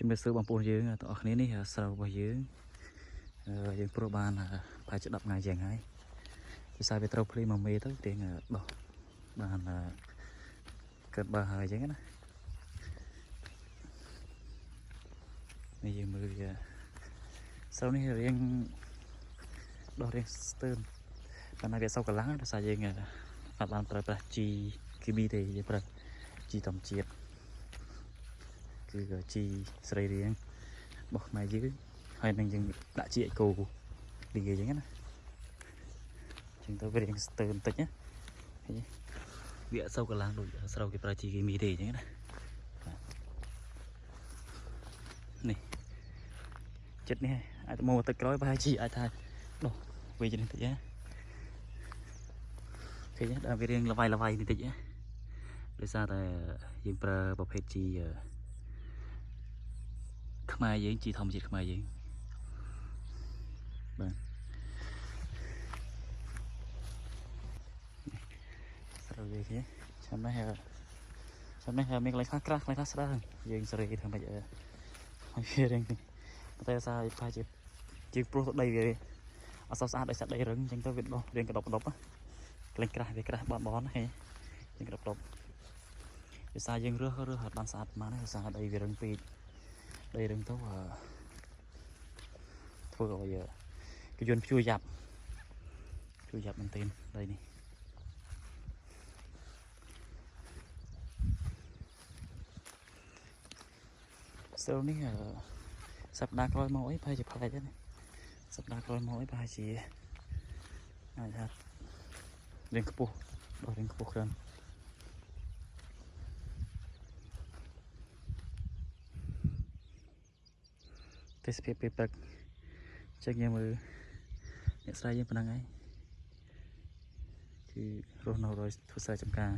ជំរាបសួរបងប្អូនយើងទាំងអស់គ្នានេះស្រូវរបស់យើងព្រោះបានប្រហែលជា10ថ្ងៃយ៉ាងហើយភាសាវាត្រូវភ្លី1មេទៅទៀងដោះបានកើតបើហើយអញ្ចឹងណានេះយើងមើលវាស្រូវនេះរៀងដោះរៀងស្ទើរប៉ុន្តែវាសោកកលាំងដោយសារយើងអត់បានប្រើប្រាស់ជីគីមីទេយើងប្រើជីធម្មជាតិគឺជីស្រីរៀងរបស់ខ្មែរយើងហើយនឹងយើងដាក់ជីអេកូពីគេអញ្ចឹងណាចឹងទៅវារៀងស្ទើរបន្តិចណាវាអត់សូវកលាំងដូចស្រូវគេប្រើជីគីមីទេអញ្ចឹងណានេះចិត្តនេះអាចមកទឹកក្រោយប្រហែលជីអាចថាដោះវាជាបន្តិចណាឃើញដល់វារៀងលវាយបន្តិចណាដោយសារតែយើងប្រើប្រភេទជីខ្មែរយើងជីធម្មជាតិខ្មែរយើងបាទស្រូវវាគេចាំនេះមានកន្លែងខ្លះក្រាស់កន្លែងខ្លះស្ដើងយើងសេរីធ្វើម៉េចឲ្យវារៀងតែសារប្រហែលជាយើងព្រោះទៅដីវាអត់ស្អាតដោយសារដីរឹងអញ្ចឹងទៅវាដោះរៀងកដប់កន្លែងក្រាស់វាក្រាស់បនហេយើងកដប់ដោយសារយើងរើសអត់បានស្អាតប៉ុន្មានទេដោយសារដីវារឹងពេកដីរឹងទៅធ្វើឲ្យគេយន្តជួយយ៉ាប់មែនទែនដីនេះស្រូវនេះសប្តាហ៍ក្រោយមកអីប្រហែលជាផ្លែកហ្នឹងសប្តាហ៍ក្រោយមកអីប្រហែលជាអាចថារៀងខ្ពស់ដល់រៀងខ្ពស់ច្រើនទេសភាពពេលព្រឹកចឹងយើងមើលអ្នកស្រីយើងប៉ុណ្ណឹងហើយគឺរស់នៅដោយធ្វើស្រែចម្ការ